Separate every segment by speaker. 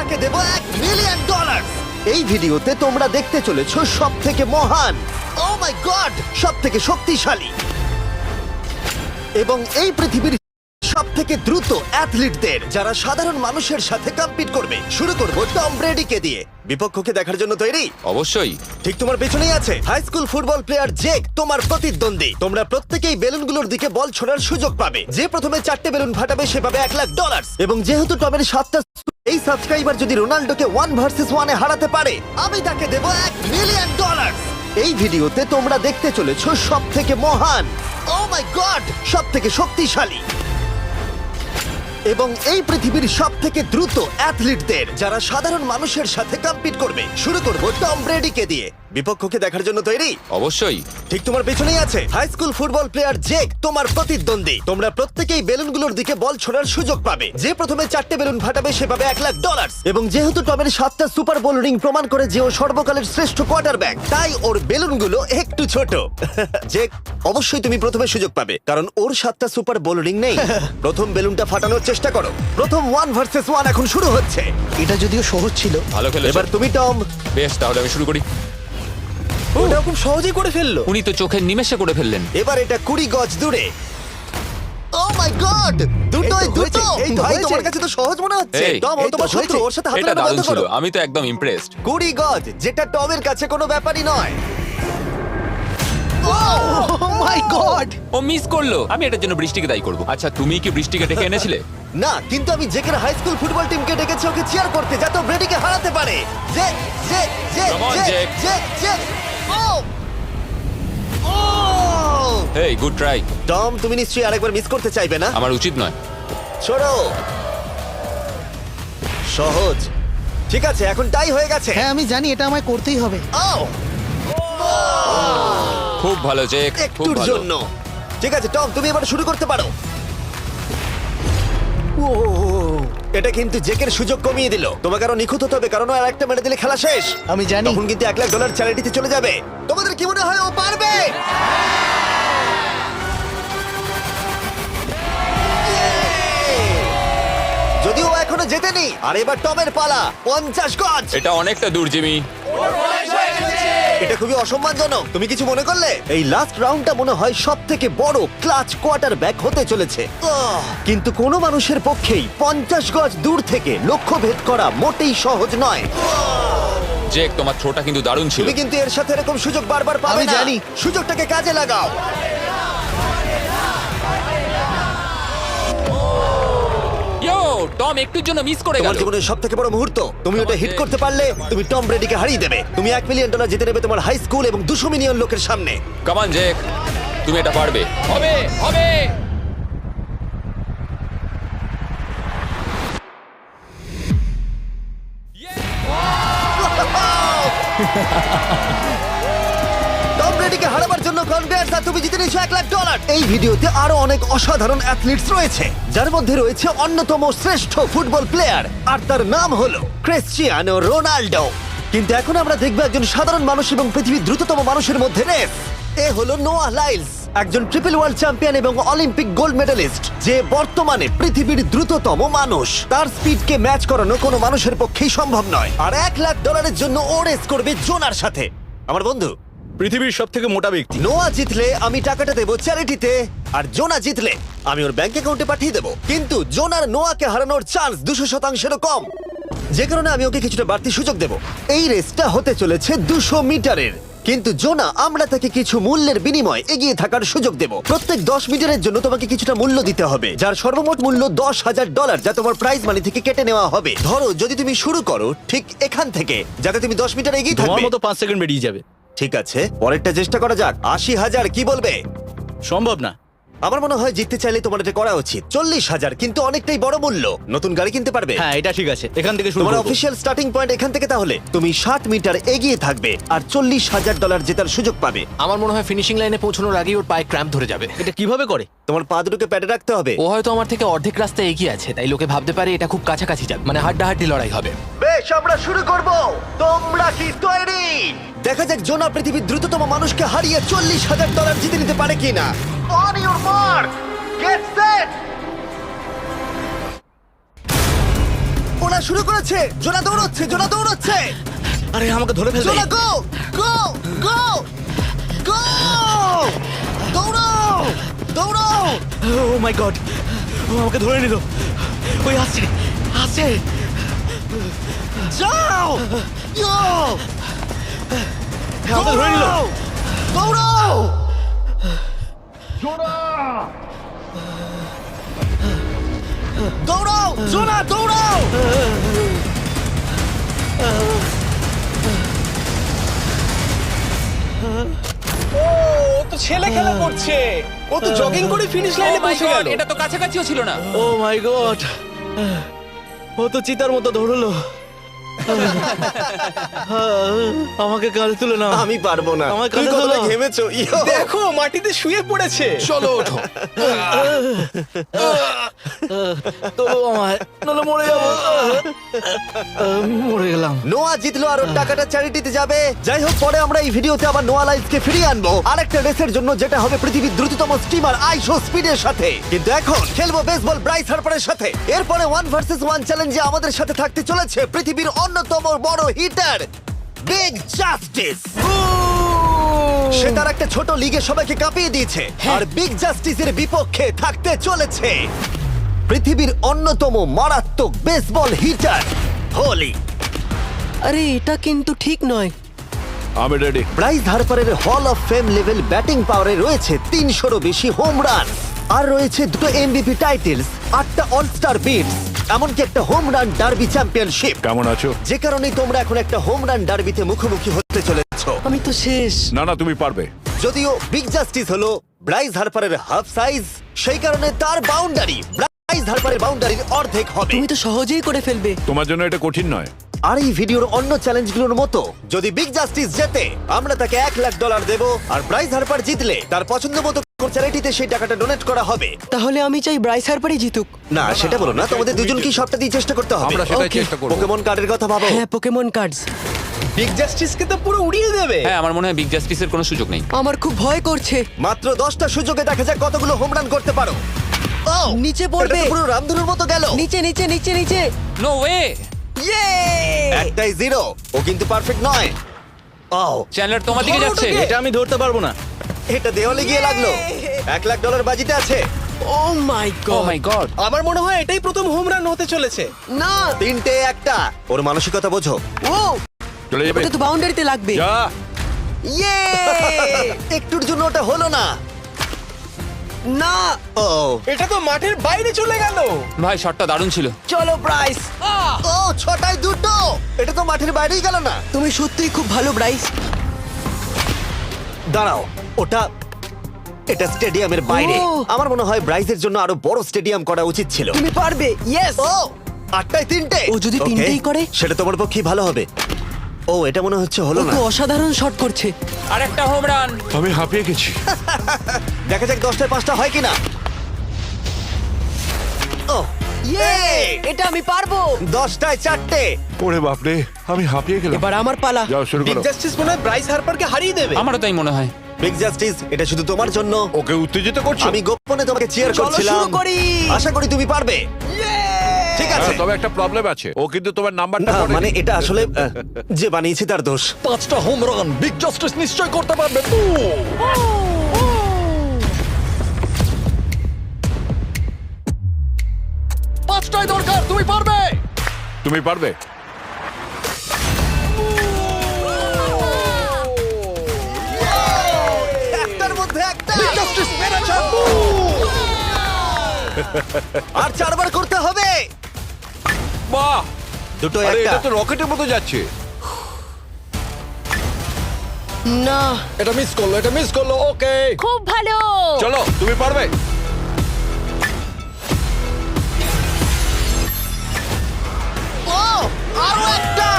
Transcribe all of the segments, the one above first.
Speaker 1: তাকে দেবো $1 মিলিয়ন। এই ভিডিওতে তোমরা দেখতে চলেছো সব থেকে মহান, ও মাই গড, সব থেকে শক্তিশালী এবং এই পৃথিবীর সব থেকে দ্রুত অ্যাথলিটদের, যারা সাধারণ মানুষের সাথে কম্পিট করবে। শুরু করব টম ব্রেডিকে দিয়ে। বিপক্ষকে দেখার জন্য তৈরি?
Speaker 2: অবশ্যই।
Speaker 1: ঠিক তোমার পেছনেই আছে high school football player Jake, তোমার প্রতিদ্বন্দ্বী। তোমরা প্রত্যেকেই বেলুনগুলোর দিকে বল ছোড়ার সুযোগ পাবে। যে প্রথমে 4টে বেলুন ফাটাবে সে পাবে $1,00,000। এবং যেহেতু টমের 7টা এই সাবস্ক্রাইবার যদি রোনাল্ডোকে 1 ভার্সেস 1 হারাতে পারে, আমি তাকে দেবো $1 মিলিয়ন। এই ভিডিওতে তোমরা দেখতে চলেছো সব থেকে মহান, ও মাই গড, সব থেকে শক্তিশালী এবং এই পৃথিবীর সব থেকে দ্রুত অ্যাথলিটদের, যারা সাধারণ মানুষের সাথে কম্পিট করবে। শুরু করব টম ব্রেডিকে দিয়ে। বিপক্ষকে দেখার জন্য তৈরি?
Speaker 2: অবশ্যই।
Speaker 1: ঠিক তোমার পেছনেই আছে high school football player Jake, তোমার প্রতিদ্বন্দ্বী। তোমরা প্রত্যেকেই বেলুনগুলোর দিকে বল ছোড়ার সুযোগ পাবে। যে প্রথমে 4টে বেলুন ফাটাবে সে পাবে $1,00,000। এবং যেহেতু টমের 7টা সুপার বোল রিং প্রমাণ করে যে ও সর্বকালের শ্রেষ্ঠ কোয়ার্টারব্যাক, তাই ওর বেলুনগুলো একটু ছোট। জেক, অবশ্যই তুমি প্রথমে সুযোগ পাবে, কারণ ওর 7টা সুপার বোল রিং নেই। প্রথম বেলুনটা ফাটানোর চেষ্টা করো। প্রথম 1 ভার্সেস 1 এখন শুরু হচ্ছে।
Speaker 3: এটা যদিও সহজ ছিল।
Speaker 2: ভালো খেলেছো।
Speaker 1: এবার তুমি টম।
Speaker 2: বেশ, তাহলে আমি শুরু করি।
Speaker 3: ওটা খুব সহজেই করে ফেললো।
Speaker 2: উনি তো চোখের নিমেষে করে ফেললেন।
Speaker 1: এবার এটা 20 গজ দূরে। ও মাই গড, দুটোই
Speaker 3: এই তো
Speaker 1: দুটো।
Speaker 3: হয়েছে, এই তো
Speaker 1: ভাই,
Speaker 3: হয়েছে।
Speaker 1: তোমার কাছে তো সহজ মনে হচ্ছে।
Speaker 2: এই,
Speaker 1: টম, ও
Speaker 3: এই তো
Speaker 1: তোমার শত্রু,
Speaker 3: হয়েছে।
Speaker 1: ওর সাথে হাত
Speaker 2: এটা
Speaker 1: মেলানো
Speaker 2: দারুণ
Speaker 1: বন্ধ
Speaker 2: ছিল,
Speaker 1: করো।
Speaker 2: আমি তো একদম ইমপ্রেসড।
Speaker 1: 20 গজ, যেটা টমের কাছে কোনো ব্যাপারই নয়।
Speaker 3: ও মাই গড!
Speaker 2: ও মিস করলো। আমি এটার জন্য বৃষ্টিকে দায়ী করব। আচ্ছা, তুমি কি বৃষ্টিকে ডেকে এনেছিলে?
Speaker 1: না, কিন্তু আমি জেকের হাই স্কুল ফুটবল টিমকে ডেকেছি ওকে চিয়ার করতে, যাতে ও ব্রেডিকে হারাতে পারে। যে যে যে
Speaker 2: Come on,
Speaker 1: যে
Speaker 2: Jake.
Speaker 1: যে যে ও ও
Speaker 2: হেই, গুড ট্রাই।
Speaker 1: টম, তুমি নিশ্চয়ই আরেকবার মিস করতে চাইবে না?
Speaker 2: আমার উচিত নয়।
Speaker 1: ছোড়ো। সহজ। ঠিক আছে, এখন টাই হয়ে গেছে।
Speaker 3: হ্যাঁ, আমি জানি এটা আমায় করতেই হবে।
Speaker 1: ও
Speaker 2: খুব ভালো জেক, খুব
Speaker 1: একটুর
Speaker 2: ভালো।
Speaker 1: জন্য। ঠিক আছে টম, তুমি এবার শুরু করতে পারো। ও, এটা কিন্তু জেকের সুযোগ কমিয়ে দিল। তোমাকে আরো নিখুঁত হতে হবে, কারণ আর একটা মেরে দিলে খেলা শেষ।
Speaker 3: আমি জানি।
Speaker 1: তখন কিন্তু $1,00,000 চ্যারিটিতে চলে যাবে। তোমাদের কি মনে হয় ও পারবে? যদিও ও এখনো জেতেনি। আর এবার টমের পালা। 50 গজ।
Speaker 2: এটা অনেকটা দূর, জিমি।
Speaker 1: এটা খুবই অসম্মানজনক। তুমি কিছু মনে করলে? এই লাস্ট রাউন্ডটা মনে হয় সব থেকে বড় ক্লাচ কোয়ার্টার ব্যাক হতে চলেছে। কিন্তু কোনো মানুষের পক্ষেই 50 গজ দূর থেকে লক্ষ্য ভেদ করা মোটেই সহজ নয়।
Speaker 2: জেক, তোমার থ্রোটা কিন্তু দারুণ ছিল।
Speaker 1: তুমি কিন্তু এর সাথে এরকম সুযোগ বারবার পাবে
Speaker 3: আমি
Speaker 1: না।
Speaker 3: জানি।
Speaker 1: সুযোগটাকে কাজে লাগাও।
Speaker 2: ইয়ো, টম একটুর জন্য মিস করে
Speaker 1: তোমার
Speaker 2: গেল।
Speaker 1: জীবনের সব থেকে বড় মুহূর্ত। তুমি ওটা হিট করতে পারলে তুমি টম ব্রেডিকে হারিয়ে দেবে। তুমি $1 মিলিয়ন জিতে নেবে তোমার হাই স্কুল এবং 200 মিলিয়ন লোকের সামনে।
Speaker 2: কাম অন জেক, তুমি এটা পারবে। হবে, হবে।
Speaker 1: টম ব্রেডিকে হারাবার জন্য কনগ্রেটস, আর তুমি জিতে নিয়েছো $1,00,000। এই ভিডিওতে আরো অনেক অসাধারণ অ্যাথলিটস রয়েছে, যার মধ্যে রয়েছে অন্যতম শ্রেষ্ঠ ফুটবল প্লেয়ার, আর তার নাম হলো ক্রিশ্চিয়ানো রোনাল্ডো। কিন্তু এখন আমরা দেখব একজন সাধারণ মানুষ এবং পৃথিবীর দ্রুততম মানুষের মধ্যে রেস। এ হলো নোয়াহ লাইলস, একজন ট্রিপল ওয়ার্ল্ড চ্যাম্পিয়ন এবং অলিম্পিক গোল্ড মেডেলিস্ট, যে বর্তমানে পৃথিবীর দ্রুততম মানুষ। তার স্পিডকে ম্যাচ করানো কোনো মানুষের পক্ষেই সম্ভব নয়। আর $1,00,000 জন্য ও রেস করবে জোনার সাথে, আমার বন্ধু।
Speaker 4: পৃথিবীর সব থেকে মোটা ব্যক্তি।
Speaker 1: নোয়া জিতলে আমি টাকাটা দেবো চ্যারিটিতে, আর জোনা জিতলে আমি ওর ব্যাংক অ্যাকাউন্টে পাঠিয়ে দেবো। কিন্তু জোনার নোয়াকে হারানোর চান্স 200%-এরও কম, যে কারণে আমি ওকে কিছুটা বাড়তি সুযোগ দেবো। এই রেসটা হতে চলেছে 200 মিটারের। কিন্তু জোনা, আমরা তাকে কিছু মূল্যের বিনিময়ে এগিয়ে থাকার সুযোগ দেব। প্রত্যেক 10 মিটারের জন্য তোমাকে কিছুটা মূল্য দিতে হবে, যার সর্বমোট মূল্য $10,000, যা তোমার প্রাইজ মানি থেকে কেটে নেওয়া হবে। ধরো যদি তুমি শুরু করো ঠিক এখান থেকে, যাতে তুমি 10 মিটার এগিয়ে
Speaker 4: তোমার
Speaker 1: থাকবে।
Speaker 4: মতো 5 সেকেন্ড বেরিয়ে যাবে।
Speaker 1: ঠিক আছে, পরেরটা চেষ্টা করা যাক। 80,000, কি বলবে?
Speaker 4: সম্ভব না।
Speaker 1: আমার মনে হয় জিততে চাইলে তোমার এটা করা উচিত। 40,000 কিন্তু অনেকটাই বড় মূল্য। নতুন গাড়ি কিনতে পারবে।
Speaker 4: হ্যাঁ, এটা ঠিক আছে, এখান থেকে শুরু
Speaker 1: তোমার
Speaker 4: করব।
Speaker 1: অফিসিয়াল স্টার্টিং পয়েন্ট এখান থেকে। তাহলে তুমি 60 মিটার এগিয়ে থাকবে আর $40,000 জেতার সুযোগ পাবে।
Speaker 5: আমার মনে হয় ফিনিশিং লাইনে পৌঁছানোর আগেই ওর পায়ে ক্র্যাম্প ধরে যাবে।
Speaker 4: এটা কিভাবে করে?
Speaker 1: তোমার পা দুটোকে প্যাডে রাখতে হবে।
Speaker 5: ও হয়তো আমার থেকে অর্ধেক রাস্তা এগিয়ে আছে, তাই লোকে ভাবতে পারে এটা খুব কাছাকাছি যাবে, মানে হাড্ডাহাড্ডি লড়াই হবে।
Speaker 1: বেশ, আমরা শুরু করব। তোমরা কি তৈরি? দেখা যাক জোনা পৃথিবীর দ্রুততম মানুষকে হারিয়ে $40,000 জিতে নিতে পারে কিনা। On your mark, get set. ও জোনা শুরু করেছে, জোনা দৌড়চ্ছে।
Speaker 4: আরে আমাকে ধরে ফেলবে।
Speaker 1: জোনা গো গো গো গো! দৌড়াও!
Speaker 4: ও মাই গড, ও আমাকে ধরে নিল। ওই আসছে।
Speaker 1: যাও! ইয়ো!
Speaker 4: আমাকে ধরে নিল।
Speaker 1: দৌড়াও! দৌড়াও! জোনা দৌড়াও!
Speaker 3: ও তো ছেলে খেলা করছে, ও তো জগিং করে ফিনিশ
Speaker 2: Oh
Speaker 3: লাইনে
Speaker 2: my
Speaker 3: পৌঁছে
Speaker 2: God,
Speaker 3: গেল।
Speaker 2: এটা তো কাছাকাছিও ছিল না।
Speaker 4: ও মাই গড, ও তো চিতার মতো ধরলো। আমাকে কাঁধে তুলে নাও।
Speaker 1: আমি পারবো না।
Speaker 4: আমার
Speaker 1: তুমি
Speaker 4: কাঁধে
Speaker 1: কতটা
Speaker 4: তোলো।
Speaker 1: ঘেমেছো। ইয়ো!
Speaker 3: দেখো মাটিতে শুয়ে পড়েছে।
Speaker 2: চলো ওঠো।
Speaker 4: তোলো আমায়, নাহলে মরে যাবো। মরে গেলাম।
Speaker 1: নোয়া জিতলো আর ওর টাকাটা চ্যারিটিতে যাবে। যাই হোক, পরে আমরা এই ভিডিওতে আবার নোয়া লাইফকে ফিরিয়ে আনবো আরেকটা রেসের জন্য, যেটা হবে পৃথিবীর দ্রুততম স্টিমার আইশো স্পিডের সাথে। কিন্তু এখন খেলবো বেসবল ব্রাইস হার্পারের সাথে। এরপরে 1 ভার্সেস 1 চ্যালেঞ্জে আমাদের সাথে থাকতে চলেছে পৃথিবীর অন্যতম বড় হিটার বিগ জাস্টিস। সে তার একটা ছোট লিগে সবাইকে কাঁপিয়ে দিয়েছে, আর বিগ জাস্টিসের বিপক্ষে থাকতে চলেছে পৃথিবীর অন্যতম মারাত্মক বেসবল হিটার হোলি।
Speaker 6: আরে এটা কিন্তু ঠিক নয়।
Speaker 7: আমি ready.
Speaker 1: Bryce হার্পারের hall of fame level batting পাওয়ারে রয়েছে 300-রও বেশি হোম রান, আর রয়েছে 2 এমভিপি টাইটেলস, 8টা অলস্টার বিটস, এমনকি একটা হোম রান ডার্বি চ্যাম্পিয়নশিপ।
Speaker 7: কেমন আছো?
Speaker 1: যে কারণে তোমরা এখন একটা হোম রান ডার্বিতে মুখোমুখি হতে চলেছো।
Speaker 6: আমি তো শেষ।
Speaker 7: না তুমি পারবে।
Speaker 1: যদিও বিগ জাস্টিস হলো ব্রাইস হার্পারের হাফ সাইজ, সেই কারণে তার বাউন্ডারি ব্রাইস হার্পারের বাউন্ডারির অর্ধেক হবে।
Speaker 6: তুমি তো সহজেই করে ফেলবে।
Speaker 7: তোমার জন্য এটা কঠিন নয়।
Speaker 1: আর এই ভিডিওর অন্য চ্যালেঞ্জগুলোর মতো, যদি বিগ জাস্টিস জেতে আমরা তাকে $1,00,000 দেব, আর ব্রাইস হার্পার জিতলে তার পছন্দ মতো চ্যারিটিতে সেই টাকাটা ডোনেট করা হবে।
Speaker 6: তাহলে আমি চাই ব্রাইস হার্পারই জিতুক।
Speaker 1: না, সেটা বলো না, তোমাদের দুজনকেই সবটা দিয়ে চেষ্টা করতে হবে।
Speaker 2: আমরা সেটাই
Speaker 6: Okay.
Speaker 2: চেষ্টা করব।
Speaker 1: পোকেমন কার্ডের কথা ভাবো।
Speaker 6: হ্যাঁ, পোকেমন কার্ডস।
Speaker 3: বিগ জাস্টিসকে তো পুরো উড়িয়ে দেবে।
Speaker 2: হ্যাঁ, আমার মনে হয় বিগ জাস্টিসের কোনো সুযোগ নেই।
Speaker 6: আমার খুব ভয় করছে।
Speaker 1: মাত্র 10টা সুযোগে দেখা যাক কতগুলো হোম রান করতে পারো। ও,
Speaker 6: নিচে পড়বে।
Speaker 1: এটা তো পুরো রামধনুর মতো গেল।
Speaker 6: নিচে নিচে নিচে নিচে।
Speaker 2: No way.
Speaker 6: ইয়ে!
Speaker 1: একটাই জিরো, ও কিন্তু পারফেক্ট নয়। ও,
Speaker 2: চ্যানেলার তোমার দিকে যাচ্ছে।
Speaker 4: এটা আমি ধরতে পারবো না।
Speaker 1: এটা দেওয়ালে গিয়ে লাগলো। $1,00,000 বাজিতে আছে।
Speaker 6: ও মাই
Speaker 2: ও
Speaker 6: গড।
Speaker 2: মাই গড।
Speaker 3: আমার মনে হয় এটাই প্রথম হোম রান হতে চলেছে।
Speaker 6: না।
Speaker 1: 3টে একটা। ওর মানসিকতা বোঝো।
Speaker 6: ও,
Speaker 7: চলে যাবে।
Speaker 6: ওটা তো বাউন্ডারিতে লাগবে।
Speaker 7: যা।
Speaker 6: ইয়ে!
Speaker 1: একটুর জন্য ওটা হলো না।
Speaker 6: না।
Speaker 1: ও,
Speaker 3: এটা তো মাঠের বাইরে চলে গেল।
Speaker 2: ভাই শটটা দারুণ ছিল।
Speaker 6: চলো ব্রাইস।
Speaker 1: ও, 6টায় 2টো। এটা তো মাঠের বাইরেই গেল না।
Speaker 6: তুমি সত্যিই খুব ভালো ব্রাইস।
Speaker 1: দাঁড়াও, এটা স্টেডিয়ামের বাইরে।
Speaker 6: ও।
Speaker 1: আমার মনে হয় ব্রাইজের জন্য আরো বড় স্টেডিয়াম করা উচিত ছিল।
Speaker 6: তুমি পারবে। ইয়েস।
Speaker 1: ও, 8টায় 3টে।
Speaker 6: ও যদি
Speaker 1: Okay,
Speaker 6: তিনটেই করে?
Speaker 1: সেটা তোমার পক্ষে ভালো হবে। ও, এটা মনে হচ্ছে
Speaker 6: ও
Speaker 1: হলো না।
Speaker 6: তো অসাধারণ শট করছে।
Speaker 2: আর একটা হোম রান।
Speaker 7: আমি হাঁপিয়ে গেছি।
Speaker 1: দেখা যাক 10টায় 5টা হয় কিনা। ও,
Speaker 6: ইয়ে! এটা আমি পারবো।
Speaker 1: 10টায় 4টে।
Speaker 7: ওরে বাপরে, আমি হাঁপিয়ে গেলাম।
Speaker 6: এবার আমার পালা।
Speaker 7: যাও শুরু
Speaker 3: বিগ
Speaker 7: করো।
Speaker 3: জাস্টিস মনে হয় ব্রাইস হার্পারকে হারিয়ে দেবে।
Speaker 2: আমারও তাই মনে হয়।
Speaker 1: বিগ জাস্টিস, এটা শুধু তোমার জন্য।
Speaker 7: ওকে উত্তেজিত করছো?
Speaker 1: আমি গোপনে তোমাকে চিয়ার
Speaker 6: চলো
Speaker 1: করছিলাম।
Speaker 6: শুরু করি।
Speaker 1: আশা করি তুমি পারবে। ঠিক আছে।
Speaker 7: হ্যাঁ, তবে একটা প্রবলেম আছে, ও কিন্তু তোমার নাম্বারটা
Speaker 1: না,
Speaker 7: পড়েনি।
Speaker 1: মানে এটা আসলে যে বানিয়েছে তার দোষ।
Speaker 4: 5টা হোম রান বিগ জাস্টিস নিশ্চয় করতে পারবে। পাঁচটাই দরকার, তুমি পারবে।
Speaker 7: তুমি পারবে।
Speaker 1: একটার মধ্যে একটা। আর 4বার করতে হবে।
Speaker 7: বাহ,
Speaker 1: দুটো
Speaker 7: আরে
Speaker 1: একটা।
Speaker 7: এটা তো রকেটের মতো যাচ্ছে।
Speaker 6: না।
Speaker 4: এটা মিস করলো। ওকে,
Speaker 8: খুব ভালো।
Speaker 7: চলো, তুমি পারবে।
Speaker 1: ও, আরো একটা।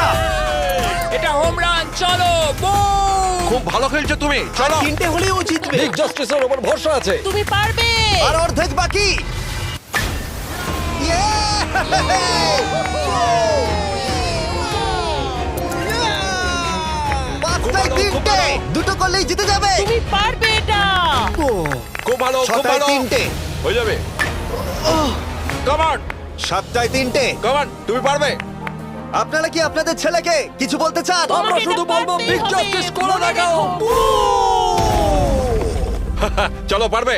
Speaker 2: এটা হোম রান। চলো। বুম!
Speaker 7: খুব ভালো খেলছো তুমি, চলো।
Speaker 3: 3টে হলেও ও জিতবে।
Speaker 4: বিগ জাস্টিসের উপর ভরসা আছে।
Speaker 8: তুমি পারবে।
Speaker 1: আর অর্ধেক বাকি। পাঁচটায় 3টে। দুটো করলেই জিতে যাবে।
Speaker 8: তুমি পারবে এটা।
Speaker 7: খুব ভালো, খুব
Speaker 1: 6টায়
Speaker 7: ভালো।
Speaker 1: 3টে।
Speaker 7: হয়ে যাবে। কামান,
Speaker 1: 7টায় 3টে।
Speaker 7: কামান, তুমি পারবে।
Speaker 1: আপনারা কি আপনাদের ছেলেকে কিছু বলতে চান?
Speaker 6: আমরা শুধু বলবো বিগ জাস্টিস করে দেখাও।
Speaker 7: চলো পারবে।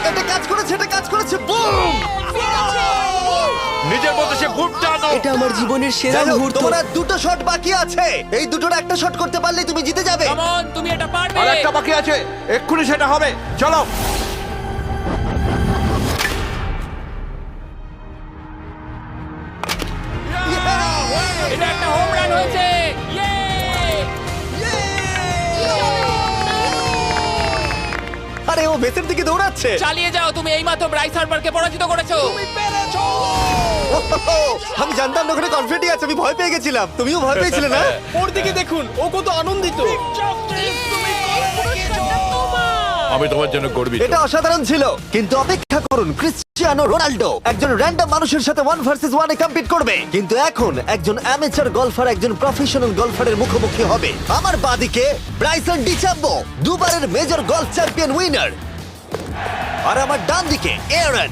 Speaker 1: এটা কাজ করেছে, এটা কাজ করেছে। বুম!
Speaker 7: নিজের মতো সে খুব টানো।
Speaker 6: এটা আমার জীবনের সেরা
Speaker 1: যাই হোক,
Speaker 6: মুহূর্ত।
Speaker 1: তোমার আর দুটো শট বাকি আছে। এই দুটোর একটা শট করতে পারলে তুমি জিতে যাবে।
Speaker 2: কাম অন, তুমি এটা পারবে।
Speaker 7: আর একটা বাকি আছে, এক্ষুনি সেটা হবে। চলো।
Speaker 2: এটা একটা হোম রান হয়েছে। ইয়ে!
Speaker 1: আরে ও বেসের দিকে দৌড়াচ্ছে।
Speaker 2: চালিয়ে যাও, তুমি এইমাত্র ব্রাইস হার্বারকে পরাজিত করেছো।
Speaker 1: আমি জানতাম না ওখানে কনফিডেন্ট আছে, আমি ভয় পেয়ে গেছিলাম। তুমিও ভয় পেয়েছিলে না?
Speaker 3: ওর দিকে দেখুন, ও কত আনন্দিত।
Speaker 7: আমি তোমার জন্য গর্বিত।
Speaker 1: এটা অসাধারণ ছিল, কিন্তু অপেক্ষা করুন, ক্রিশ্চিয়ানো রোনাল্ডো একজন র্যান্ডম মানুষের সাথে 1 ভার্সেস 1 এ কম্পিট করবে, কিন্তু এখন একজন অ্যামেচার গলফার একজন প্রফেশনাল গলফারের মুখোমুখি হবে। আমার বাদিকে ব্রাইসন ডিচাম্বো, দুবারের মেজর গলফ চ্যাম্পিয়ন উইনার, আর আমার ডান দিকে এরন।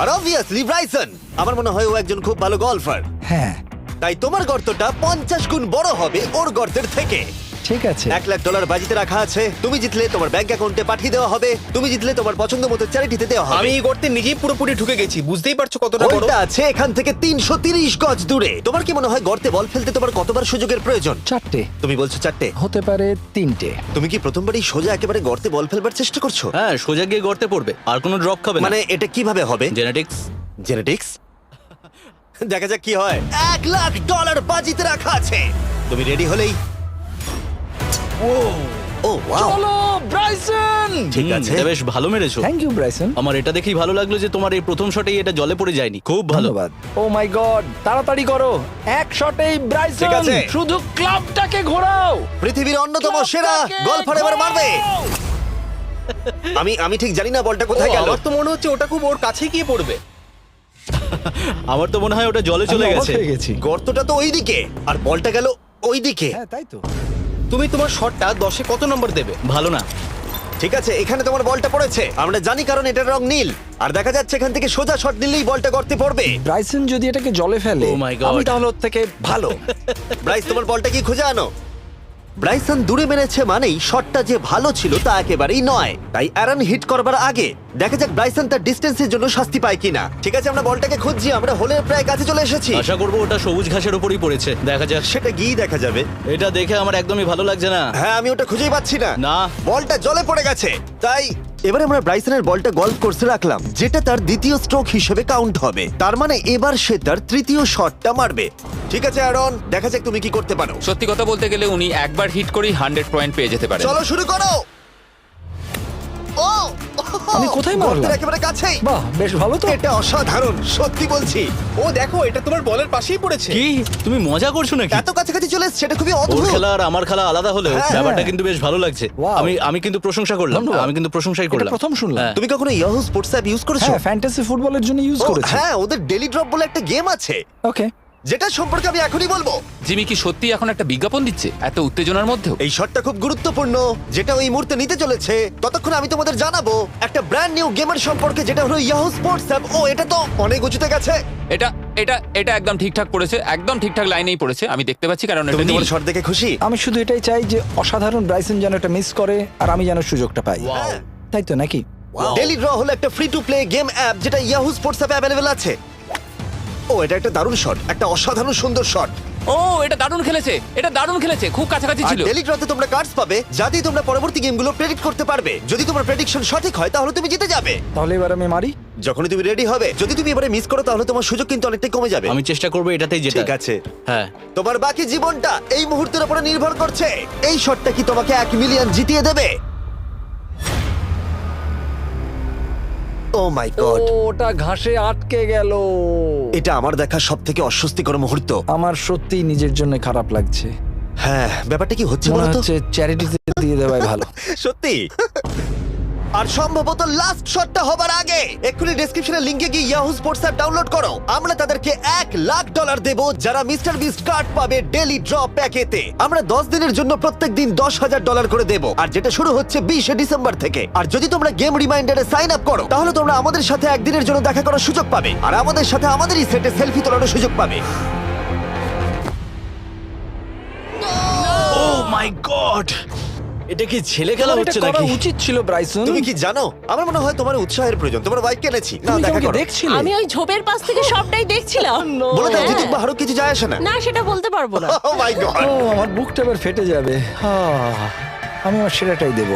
Speaker 1: আর অবভিয়াসলি ব্রাইসন, আমার মনে হয় ও একজন খুব ভালো গলফার।
Speaker 8: হ্যাঁ
Speaker 1: তাই তোমার গর্তটা 50 গুণ বড় হবে ওর গর্তের থেকে।
Speaker 8: ঠিক আছে।
Speaker 1: $1,00,000 বাজিতে রাখা আছে। তুমি জিতলে তোমার ব্যাংক অ্যাকাউন্টে পাঠিয়ে দেওয়া হবে। তুমি জিতলে তোমার পছন্দ মতো চ্যারিটিতে দেওয়া হবে।
Speaker 3: আমি এই গর্তে নিজেই পুরোপুরি ঢুকে গেছি, বুঝতেই পারছো কতটা বড়।
Speaker 1: ওটা আছে এখান থেকে 330 গজ দূরে। তোমার কি মনে হয় গর্তে বল ফেলতে তোমার কতবার সুযোগের প্রয়োজন?
Speaker 8: 4টে
Speaker 1: তুমি বলছো 4টে?
Speaker 8: হতে পারে 3টে।
Speaker 1: তুমি কি প্রথমবারই সোজা একেবারে গর্তে বল ফেলবার চেষ্টা করছো?
Speaker 4: হ্যাঁ, সোজা গিয়ে গর্তে পড়বে, আর কোনো ড্রপ খাবে না।
Speaker 1: মানে এটা কিভাবে হবে?
Speaker 4: জেনেটিক্স।
Speaker 1: জেনেটিক্স? দেখা যাক কি হয়। $1,00,000 বাজিতে রাখা আছে। তুমি রেডি হলেই। ও ওয়াও,
Speaker 8: চলো ব্রাইসন।
Speaker 1: ঠিক আছে।
Speaker 4: এটা বেশ ভালো মেরেছো।
Speaker 8: Thank you Bryson.
Speaker 4: আমার এটা দেখেই ভালো লাগলো যে তোমার এই প্রথম শটেই এটা জলে পড়ে যায়নি। খুব ভালো।
Speaker 8: ধন্যবাদ। ও মাই গড, তাড়াতাড়ি করো, এক শটেই ব্রাইসন।
Speaker 1: ঠিক আছে।
Speaker 8: শুধু ক্লাবটাকে ঘোরাও।
Speaker 1: পৃথিবীর অন্যতম সেরা গলফার এবার মারবে। আমি ঠিক জানি না বলটা কোথায় গেল।
Speaker 3: আমার তো মনে হচ্ছে ওটা খুব ওর কাছে গিয়ে পড়বে।
Speaker 4: আমার তো মনে হয় ওটা জলে চলে
Speaker 8: আমি অবাক
Speaker 4: গেছে।
Speaker 8: হয়ে গেছি।
Speaker 1: গর্তটা তো ওইদিকে আর বলটা গেল ওইদিকে।
Speaker 8: হ্যাঁ তাই তো।
Speaker 3: তুমি তোমার শটটা 10-এ কত নম্বর দেবে?
Speaker 4: ভালো না।
Speaker 1: ঠিক আছে, এখানে তোমার বলটা পড়েছে, আমরা জানি কারণ এটার রং নীল। আর দেখা যাচ্ছে এখান থেকে সোজা শট নিলেই বলটা গর্তে পড়বে।
Speaker 8: ব্রাইসন যদি এটাকে জলে ফেলে,
Speaker 4: Oh my God.
Speaker 8: আমি তাহলে ওর থেকে ভালো।
Speaker 1: ব্রাইস, তোমার বলটা কি খুঁজে আনো। ব্রাইসন দূরে মেরেছে মানেই শটটা যে ভালো ছিল তা একেবারেই নয়। তাই অ্যারন হিট করবার আগে দেখা যাক ব্রাইসন তার ডিস্টেন্সের জন্য শাস্তি পায় কিনা। ঠিক আছে, আমরা বলটাকে খুঁজছি, আমরা হোলের প্রায় কাছে চলে এসেছি।
Speaker 4: আশা করবো ওটা সবুজ ঘাসের উপরই পড়েছে। দেখা যাক।
Speaker 1: সেটা গিয়ে দেখা যাবে।
Speaker 4: এটা দেখে আমার একদমই ভালো লাগছে না।
Speaker 1: হ্যাঁ, আমি ওটা খুঁজেই পাচ্ছি না।
Speaker 4: না।
Speaker 1: বলটা জলে পড়ে গেছে। তাই এবারে আমরা ব্রাইসনের বলটা গলফ কোর্সে রাখলাম, যেটা তার দ্বিতীয় স্ট্রোক হিসেবে কাউন্ট হবে। তার মানে এবার সে তার তৃতীয় শটটা মারবে। ঠিক আছে অ্যারন, দেখা যাক তুমি কি করতে পারো।
Speaker 2: সত্যি কথা বলতে গেলে উনি একবার হিট করেই 100 পয়েন্ট পেয়ে যেতে পারেন।
Speaker 1: চলো শুরু করো। ও
Speaker 8: আমি কোথায় মারলাম?
Speaker 1: গর্তের একেবারে কাছেই।
Speaker 8: বাহ, বেশ ভালো তো।
Speaker 1: এটা অসাধারণ, সত্যি বলছি।
Speaker 3: ও দেখো, এটা তোমার বলের পাশেই পড়েছে।
Speaker 4: কি তুমি মজা করছো নাকি?
Speaker 1: এত কাছাকাছি চলে এসেছে, এটা খুবই
Speaker 4: ওর
Speaker 1: অদ্ভুত।
Speaker 4: খেলা আর আমার খেলা আলাদা হলেও
Speaker 1: হ্যাঁ।
Speaker 4: ব্যাপারটা কিন্তু বেশ ভালো লাগছে।
Speaker 8: Wow.
Speaker 4: আমি কিন্তু প্রশংসা করলাম।
Speaker 8: ধন্যবাদ।
Speaker 4: আমি কিন্তু প্রশংসাই
Speaker 8: এটা
Speaker 4: করলাম।
Speaker 8: প্রথম শুনলাম।
Speaker 4: হ্যাঁ।
Speaker 1: তুমি কখনো ইয়াহু স্পোর্টস অ্যাপ ইউজ করেছো?
Speaker 8: হ্যাঁ, ফ্যান্টাসি ফুটবলের জন্য ইউজ
Speaker 1: ও,
Speaker 8: করেছি।
Speaker 1: হ্যাঁ, ওদের ডেলি ড্রপ বলে একটা গেম আছে,
Speaker 8: ওকে।
Speaker 1: যেটা সম্পর্কে আমি এখনই বলবো।
Speaker 2: জিমি কি সত্যি এখন একটা বিজ্ঞাপন দিচ্ছে এত উত্তেজনার মধ্যেও?
Speaker 1: এই শটটা খুব গুরুত্বপূর্ণ, যেটা ওই মুহূর্তে নিতে চলেছে। ততক্ষণ আমি তোমাদের জানাবো একটা ব্র্যান্ড নিউ গেমের সম্পর্কে, যেটা হলো ইয়াহু স্পোর্টস অ্যাপ। ও, এটা তো অনেক উঁচুতে গেছে।
Speaker 2: এটা এটা এটা একদম ঠিকঠাক পড়েছে, একদম ঠিকঠাক লাইনেই পড়েছে। আমি দেখতে পাচ্ছি কারণ এটা
Speaker 1: তুমি
Speaker 2: নীল।
Speaker 1: তোমার শট দেখে খুশি?
Speaker 8: আমি শুধু এটাই চাই যে অসাধারণ ব্রাইসন যেন এটা মিস করে আর আমি যেন সুযোগটা পাই।
Speaker 1: হ্যাঁ।
Speaker 8: তাই তো নাকি?
Speaker 1: ডেলি ড্র হলো একটা free to play game app, যেটা ইয়াহু স্পোর্টস অ্যাপে অ্যাভেলেবল আছে। ও, এটা একটা দারুণ শট, একটা অসাধারণ সুন্দর শট।
Speaker 2: ও, এটা দারুণ খেলেছে, এটা দারুণ খেলেছে, খুব কাছাকাছি
Speaker 1: আর
Speaker 2: ছিল।
Speaker 1: ডেলি ড্রতে তোমরা কার্ডস পাবে, যাতে তোমরা পরবর্তী গেমগুলো প্রেডিক্ট করতে পারবে। যদি তোমার প্রেডিকশন সঠিক হয় তাহলে তুমি জিতে যাবে।
Speaker 8: তাহলে এবার আমি মারি।
Speaker 1: যখনই তুমি রেডি হবে, যদি তুমি এবারে মিস করো তাহলে তোমার সুযোগ কিন্তু অনেকটাই কমে যাবে।
Speaker 4: আমি চেষ্টা করবো এটাতেই যেটা।
Speaker 1: ঠিক আছে,
Speaker 4: হ্যাঁ।
Speaker 1: তোমার বাকি জীবনটা এই মুহূর্তের উপরে নির্ভর করছে। এই শটটা কি তোমাকে 1 মিলিয়ন জিতিয়ে দেবে? ও মাই গড,
Speaker 8: ওটা ঘাসে আটকে গেল।
Speaker 1: এটা আমার দেখা সবথেকে অস্বস্তিকর মুহূর্ত।
Speaker 8: আমার সত্যিই নিজের জন্য খারাপ লাগছে।
Speaker 1: হ্যাঁ, ব্যাপারটা কি হচ্ছে
Speaker 8: মনে
Speaker 1: বলো তো?
Speaker 8: হচ্ছে চ্যারিটিতে দিয়ে দেওয়াই ভালো।
Speaker 1: সত্যি আর সম্ভবত লাস্ট শটটা হবার আগে এক্ষুনি ডেসক্রিপশনের লিংকে গিয়ে ইয়াহু স্পোর্টস অ্যাপ ডাউনলোড করো। আমরা তাদেরকে $1,00,000 দেব যারা মিস্টার বিস্ট কার্ড পাবে ডেলি ড্র প্যাকেতে। আমরা 10 দিনের জন্য প্রত্যেক দিন $10,000 করে দেব, আর যেটা শুরু হচ্ছে 20 ডিসেম্বর থেকে। আর যদি তোমরা গেম রিমাইন্ডারে সাইন আপ করো তাহলে তোমরা আমাদের সাথে একদিনের জন্য দেখা করার সুযোগ পাবে, আর আমাদের সাথে আমাদেরই সেটে সেলফি তোলার সুযোগ পাবে।
Speaker 4: ও মাই গড, এটা কি ছেলে খেলা
Speaker 8: তোমার
Speaker 4: হচ্ছে
Speaker 8: এটা করা
Speaker 4: নাকি?
Speaker 8: উচিত ছিল ব্রাইসন।
Speaker 1: তুমি কি জানো, আমার মনে হয় তোমার উৎসাহের প্রয়োজন। তোমার বাইক কিনেছি, না
Speaker 8: তুমি
Speaker 1: দেখা
Speaker 8: কাউকে
Speaker 1: করো।
Speaker 8: দেখছিলে?
Speaker 9: আমি ওই ঝোপের পাশ থেকে সবটাই দেখছিলাম
Speaker 1: বলে দাও
Speaker 9: হ্যাঁ।
Speaker 1: জিতুক বা হারুক কিছু যায় আসে না।
Speaker 9: না সেটা বলতে পারবো না
Speaker 1: ও মাই গড।
Speaker 8: ও আমার বুকটা এবার ফেটে যাবে। আমি আমার সেরাটাই দেব।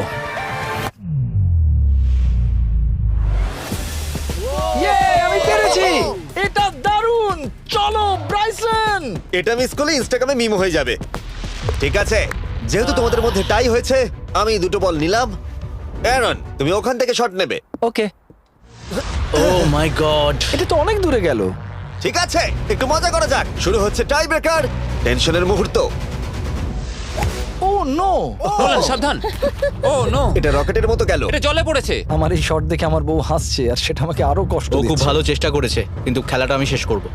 Speaker 8: আমি পেরেছি, এটা দারুণ। চলো ব্রাইসন।
Speaker 1: এটা মিস করলে ইনস্টাগ্রামে মিম হয়ে যাবে। ঠিক আছে, যেহেতু তোমাদের মধ্যে টাই হয়েছে আমি দুটো বল নিলাম। অ্যারন তুমি ওখান থেকে শট নেবে।
Speaker 8: ওকে,
Speaker 4: ও মাই গড,
Speaker 8: এটা তো অনেক দূরে গেল।
Speaker 1: ঠিক আছে, একটু মজা করা যাক। শুরু হচ্ছে টাই ব্রেকার, টেনশনের মুহূর্ত।
Speaker 8: ও নো,
Speaker 2: নোলান সাবধান। ও নো,
Speaker 1: এটা রকেটের মতো গেল।
Speaker 2: এটা জলে পড়েছে।
Speaker 8: আমার এই শট দেখে আমার বউ হাসছে, আর সেটা আমাকে আরো কষ্ট
Speaker 4: ও খুব
Speaker 8: দিচ্ছে।
Speaker 4: ভালো চেষ্টা করেছে, কিন্তু খেলাটা আমি শেষ করব।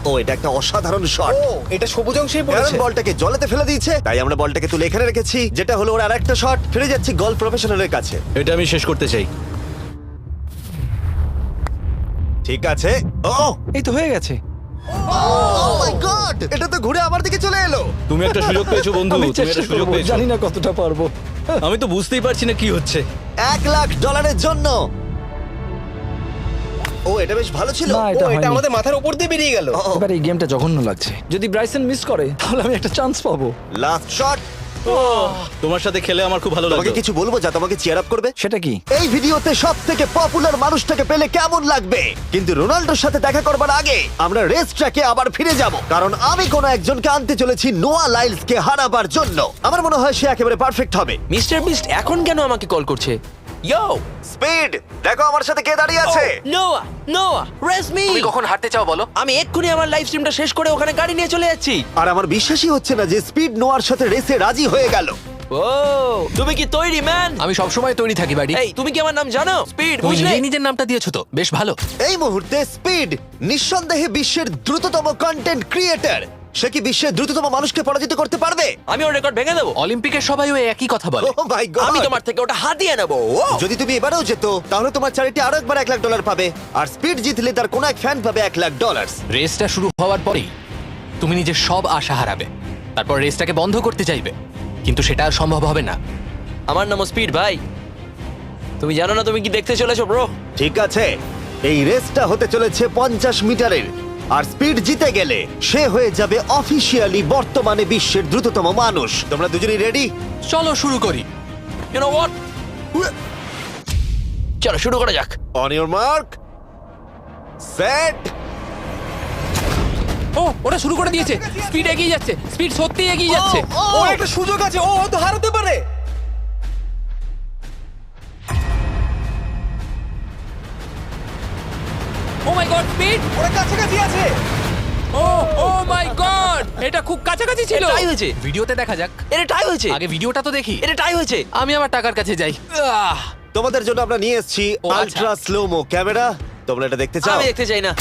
Speaker 1: ও এটা একটা অসাধারণ শট।
Speaker 3: ও এটা সবুজ অংশেই
Speaker 1: অ্যারন
Speaker 3: পড়েছে।
Speaker 1: বলটাকে জলেতে ফেলে দিয়েছে, তাই আমরা বলটাকে তুলে এখানে রেখেছি, যেটা হলো ওর আরেকটা শট। ফিরে যাচ্ছি গলফ প্রফেশনালের কাছে।
Speaker 4: এটা আমি শেষ করতে চাই।
Speaker 1: ঠিক আছে। ও
Speaker 8: এই তো হয়ে গেছে।
Speaker 1: মাই গড, এটা তো ঘুরে আমার দিকে চলে এলো।
Speaker 4: তুমি একটা সুযোগ পেয়েছো বন্ধু,
Speaker 8: আমি
Speaker 4: তুমি
Speaker 8: চেষ্টা
Speaker 4: একটা সুযোগ
Speaker 8: করবো,
Speaker 4: পেয়েছো।
Speaker 8: জানি না কতটা পারবো।
Speaker 4: আমি তো বুঝতেই পারছি না কি হচ্ছে।
Speaker 1: $1,00,000 জন্য। ও এটা বেশ ভালো ছিল।
Speaker 8: না,
Speaker 3: ও
Speaker 8: এটা
Speaker 3: এটা
Speaker 8: হয়নি।
Speaker 3: আমাদের মাথার উপর দিয়ে বেরিয়ে গেল।
Speaker 8: এবার এই গেমটা জঘন্য লাগছে। যদি ব্রাইসন মিস করে তাহলে আমি একটা চান্স পাবো।
Speaker 1: Last shot.
Speaker 4: তোমার সাথে খেলে আমার খুব ভালো
Speaker 1: তোমাকে
Speaker 4: লাগলো।
Speaker 1: কিছু বলবো যা তোমাকে চিয়ার আপ করবে।
Speaker 8: সেটা কি?
Speaker 1: এই ভিডিওতে সব থেকে পপুলার মানুষটাকে পেলে কেমন লাগবে, কিন্তু রোনাল্ডোর সাথে দেখা করবার আগে আমরা রেস ট্র্যাকে আবার ফিরে যাব, কারণ আমি কোনো একজনকে আনতে চলেছি নোয়া লাইলসকে হারাবার জন্য। আমার মনে হয় সে একেবারে পারফেক্ট হবে।
Speaker 6: মিস্টার বিস্ট এখন কেন আমাকে কল করছে? ইয়ো
Speaker 1: স্পিড, দেখো আমার সাথে কে দাঁড়িয়ে আছে।
Speaker 6: নোয়া, নোয়া রেস মি।
Speaker 5: তুমি কখন হাঁটতে চাও বলো?
Speaker 6: আমি এক্ষুনি আমার লাইভ স্ট্রিমটা শেষ করে ওখানে গাড়ি নিয়ে চলে যাচ্ছি।
Speaker 1: আর আমার বিশ্বাসই হচ্ছে না যে স্পিড নোয়ার সাথে রেসে রাজি হয়ে গেল।
Speaker 6: ও তুমি কি তৈরি ম্যান?
Speaker 5: আমি সবসময় তৈরি থাকি বাড়ি।
Speaker 6: এই তুমি কি আমার নাম জানো? স্পিড
Speaker 5: তুমি
Speaker 6: বুঝলে?
Speaker 5: নিজেই নিজের নামটা দিয়েছো তো, বেশ ভালো।
Speaker 1: এই মুহূর্তে স্পিড নিঃসন্দেহে বিশ্বের দ্রুততম কন্টেন্ট ক্রিয়েটর। সে কি বিশ্বের দ্রুততম মানুষকে পরাজিত করতে পারবে?
Speaker 6: আমি ওর রেকর্ড ভেঙে দেবো।
Speaker 5: অলিম্পিকের সবাই ওই একই কথা বলে।
Speaker 1: ও মাই গড,
Speaker 6: আমি তোমার থেকে ওটা হাতিয়ে নেবো। ও
Speaker 1: যদি তুমি এবারেও যেত তাহলে তোমার চ্যারিটি আরো একবার $1,00,000 পাবে, আর স্পিড জিতলে তার কোনো এক ফ্যান পাবে $1,00,000।
Speaker 5: রেসটা শুরু হওয়ার পরেই তুমি নিজের সব আশা হারাবে, তারপর রেসটাকে বন্ধ করতে চাইবে, কিন্তু সেটা আর সম্ভব হবে না।
Speaker 6: আমার নাম স্পিড ভাই। তুমি জানো না তুমি কি দেখতে চলেছো ব্রো?
Speaker 1: ঠিক আছে, এই রেসটা হতে চলেছে 50 মিটারের, আর স্পিড জিতে গেলে সে হয়ে যাবে অফিসিয়ালি বর্তমানে বিশ্বের দ্রুততম মানুষ। তোমরা দুজনেই রেডি?
Speaker 5: চলো শুরু করি।
Speaker 6: You know what? চলো শুরু করা যাক।
Speaker 1: On your mark, set.
Speaker 2: ও ওটা শুরু করে দিয়েছে। স্পিড এগিয়ে যাচ্ছে, স্পিড সত্যিই এগিয়ে যাচ্ছে।
Speaker 3: ও একটা সুযোগ আছে, ও হয়তো হারাতে পারে।
Speaker 2: ও মাই গড, স্পিড।
Speaker 3: ওরা কাছাকাছি আছে।
Speaker 2: ও ও মাই গড, এটা খুব কাছাকাছি ছিল।
Speaker 6: টাই হয়েছে।
Speaker 5: ভিডিওতে দেখা যাক।
Speaker 6: এটা টাই হয়েছে।
Speaker 5: আগে ভিডিওটা তো দেখি।
Speaker 6: এটা টাই হয়েছে।
Speaker 5: আমি আমার টাকার কাছে যাই।
Speaker 1: তোমাদের জন্য আমরা নিয়ে এসেছি
Speaker 5: ও, আচ্ছা।
Speaker 1: Ultra slomo camera. তোমরা এটা দেখতে চাও?
Speaker 6: আমি দেখতে চাই না।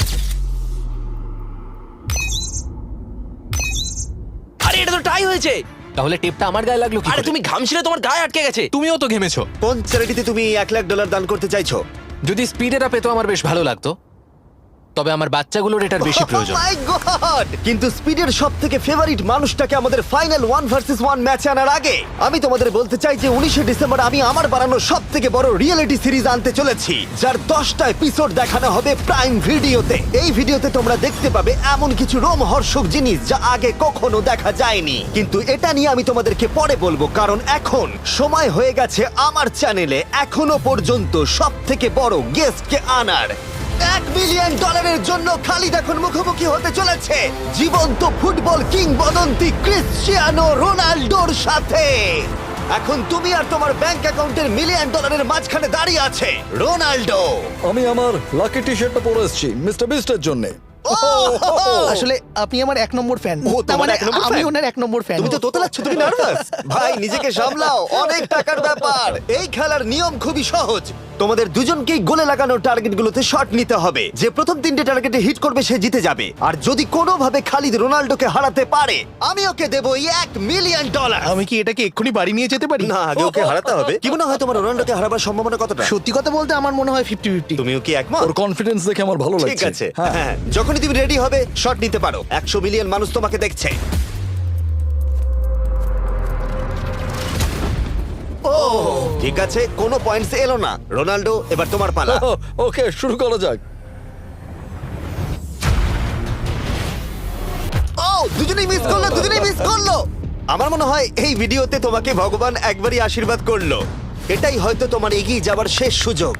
Speaker 6: আরে এটা তো টাই হয়েছে।
Speaker 5: তাহলে টেপটা আমার গায়ে লাগলো কি
Speaker 6: আরে
Speaker 5: করে?
Speaker 6: তুমি ঘামছিলে, তোমার গায়ে আটকে গেছে।
Speaker 5: তুমিও তো ঘেমেছো।
Speaker 1: কোন চ্যারিটিতে তুমি $1,00,000 দান করতে চাইছো?
Speaker 5: যদি স্পিডেরা পেতো আমার বেশ ভালো লাগতো, তবে আমার বাচ্চাগুলোর এটার বেশি প্রয়োজন।
Speaker 1: Oh my God! কিন্তু স্পিডের সবথেকে ফেভারিট মানুষটাকে আমাদের ফাইনাল 1 ভার্সেস 1 ম্যাচে আনার আগে আমি তোমাদের বলতে চাই যে 19 ডিসেম্বর আমি আমার বানানো সবথেকে বড় রিয়েলিটি সিরিজ আনতে চলেছি, যার 10টা এপিসোড দেখানো হবে প্রাইম ভিডিওতে। এই ভিডিওতে তোমরা দেখতে পাবে এমন কিছু রোমহর্ষক জিনিস যা আগে কখনো দেখা যায়নি, কিন্তু এটা নিয়ে আমি তোমাদেরকে পরে বলবো, কারণ এখন সময় হয়ে গেছে আমার চ্যানেলে এখনো পর্যন্ত সবথেকে বড় গেস্টকে আনার। $1 বিলিয়ন জন্য খালিদ এখন মুখোমুখি হতে চলেছে জীবন্ত ফুটবল কিংবদন্তি ক্রিশ্চিয়ানো রোনাল্ডোর সাথে। এখন তুমি আর তোমার ব্যাংক অ্যাকাউন্টের $1 মিলিয়ন মাঝখানে দাঁড়িয়ে আছে রোনাল্ডো।
Speaker 8: আমি আমার লাকি টি শার্টটা পরে এসেছি মিস্টার বিস্টের জন্য।
Speaker 3: আসলে আপনি আমার 1 নম্বর ফ্যান
Speaker 1: ও, তোমার এক নম্বর
Speaker 3: আমি
Speaker 1: fan?
Speaker 3: ওনার 1 নম্বর ফ্যান
Speaker 1: তুমি তো তোতলাচ্ছ, তুমি নার্ভাস। ভাই নিজেকে সামলাও, অনেক টাকার ব্যাপার। এই খেলার নিয়ম খুবই সহজ। তোমাদের দুজনকেই গোলে লাগানো টার্গেটগুলোতে শট নিতে হবে। যে প্রথম 3টে টার্গেটে হিট করবে সে জিতে যাবে। আর যদি কোনোভাবে খালিদ রোনাল্ডোকে হারাতে পারে, আমি ওকে দেবো $1 মিলিয়ন।
Speaker 3: আমি কি এটাকে এক্ষুনি বাড়ি নিয়ে যেতে পারি?
Speaker 1: না, আগে ওকে হারাতে হবে। কি মনে হয় তোমার রোনাল্ডোকে হারাবার সম্ভাবনা কতটা?
Speaker 3: সত্যি কথা বলতে আমার মনে হয় 50-50।
Speaker 1: তুমিও কি একমত?
Speaker 8: ওর কনফিডেন্স দেখে আমার ভালো লাগছে।
Speaker 1: ঠিক আছে,
Speaker 8: হ্যাঁ
Speaker 1: হ্যাঁ, যখনই তুমি রেডি হবে শট নিতে পারো। 100 মিলিয়ন মানুষ তোমাকে দেখছে। ও ঠিক আছে, কোনো পয়েন্টস এলো না। রোনাল্ডো, এবার তোমার পালা।
Speaker 8: ওকে, শুরু করা যাক।
Speaker 1: ও দুজনেই মিস করলো, দুজনেই মিস করলো। আমার মনে হয় এই ভিডিওতে তোমাকে ভগবান একবারই আশীর্বাদ করলো। এটাই হয়তো তোমার এগিয়ে যাবার শেষ সুযোগ।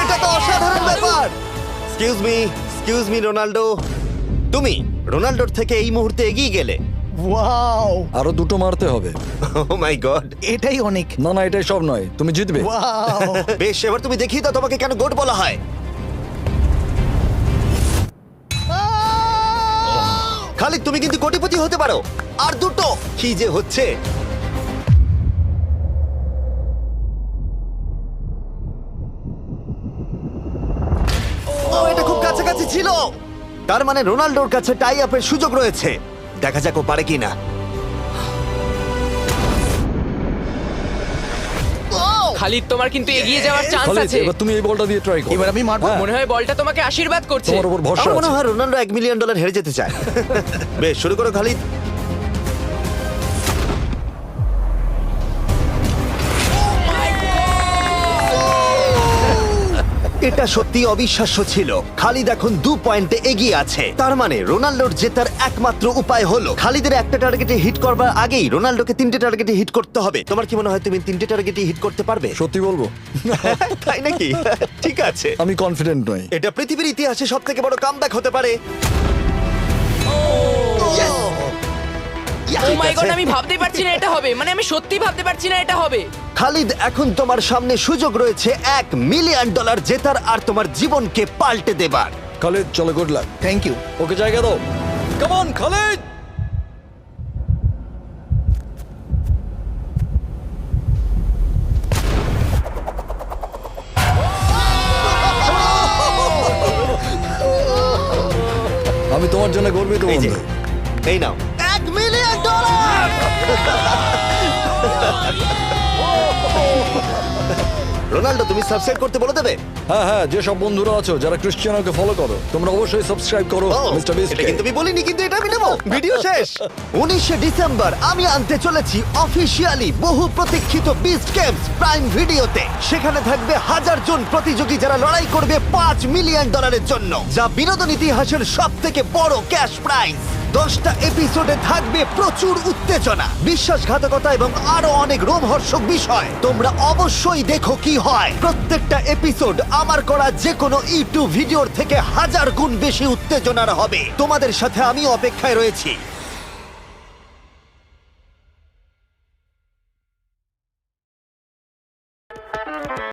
Speaker 1: এটা তো অসাধারণ ব্যাপার। এক্সকিউজ মি রোনাল্ডো, তুমি রোনাল্ডোর থেকে এই মুহূর্তে এগিয়ে গেলে।
Speaker 3: ওয়াও,
Speaker 8: আরো দুটো মারতে হবে।
Speaker 1: ও মাই গড।
Speaker 3: এটাই অনেক।
Speaker 8: না না, এটাই সব নয়, তুমি জিতবে।
Speaker 3: ওয়াও,
Speaker 1: বেশ, এবার তুমি দেখিয়ে দাও তোমাকে কেন গোট বলা হয়। খালিদ, তুমি কিন্তু কোটিপতি হতে পারো। আর দুটো। কি যে হচ্ছে। ও, এটা খুব কাছাকাছি ছিল। তার মানে রোনাল্ডোর কাছে টাই আপের সুযোগ রয়েছে। দেখা যাক ও পারে কিনা।
Speaker 6: খালিদ, তোমার কিন্তু এগিয়ে যাওয়ার চান্স
Speaker 8: খালিদ,
Speaker 6: আছে।
Speaker 8: এবার তুমি এই বলটা দিয়ে ট্রাই করো।
Speaker 3: এবার আমি মারবো।
Speaker 8: হ্যাঁ,
Speaker 6: মনে হয় বলটা তোমাকে আশীর্বাদ করছে।
Speaker 8: তোমার উপর ভরসা
Speaker 1: আমার মনে
Speaker 8: আছে।
Speaker 1: হয় রোনাল্ডো $1 মিলিয়ন হেরে যেতে চায়। বেশ, শুরু করো খালিদ। এটা সত্যি অবিশ্বাস্য ছিল। খালিদ এখন 2 পয়েন্টে এগিয়ে আছে। তার মানে রোনাল্ডোর জেতার একমাত্র উপায় হলো খালিদের একটা টার্গেটে হিট করবার আগেই রোনাল্ডোকে 3টে টার্গেটে হিট করতে হবে। তোমার কি মনে হয় তুমি 3টে টার্গেটে হিট করতে পারবে?
Speaker 8: সত্যি বলবো,
Speaker 1: তাই নাকি? ঠিক আছে।
Speaker 8: আমি কনফিডেন্ট নই।
Speaker 1: এটা পৃথিবীর ইতিহাসে সবথেকে বড় কামব্যাক হতে পারে।
Speaker 6: ও মাই গড, আমি ভাবতেই পারছি না এটা হবে। মানে আমি সত্যি ভাবতে পারছি না এটা হবে।
Speaker 1: খালিদ, এখন তোমার সামনে সুযোগ রয়েছে $1 মিলিয়ন জেতার আর তোমার জীবনকে পাল্টে দেবার।
Speaker 8: খালিদ, চলো, গুড লাক।
Speaker 3: Thank you.
Speaker 8: ওকে জায়গা দাও। Come on Khalid. আমি তোমার জন্য গর্বিত
Speaker 1: এই যে,
Speaker 8: বন্ধু।
Speaker 1: এই নাও $1 মিলিয়ন। রোনাল্ডো, তুমি সাবস্ক্রাইব করতে বলে দেবে?
Speaker 8: হ্যাঁ হ্যাঁ, যে সব বন্ধুরা আছো যারা ক্রিশ্চিয়ানোকে ফলো করো, তোমরা অবশ্যই সাবস্ক্রাইব করো
Speaker 1: ও,
Speaker 8: মিস্টার বিস্ট।
Speaker 1: এটা কিন্তু আমি বলিনি, কিন্তু এটা আমি নেবো। ভিডিও শেষ। 19শে ডিসেম্বর আমি আনতে চলেছি অফিসিয়ালি বহু প্রতীক্ষিত বিস্ট গেমস প্রাইম ভিডিওতে। সেখানে থাকবে 1000 জন প্রতিযোগী যারা লড়াই করবে $5 মিলিয়ন জন্য, যা বিনোদন ইতিহাসের সবথেকে বড় ক্যাশ প্রাইজ। 10টা এপিসোডে থাকবে প্রচুর উত্তেজনা, বিশ্বাসঘাতকতা এবং আরো অনেক রোমহর্ষক বিষয়। তোমরা অবশ্যই দেখো কি হয়। প্রত্যেকটা এপিসোড আমার করা যে কোনো ইউটিউব ভিডিওর থেকে 1000 গুণ বেশি উত্তেজনার হবে। তোমাদের সাথে আমি অপেক্ষায় রয়েছি।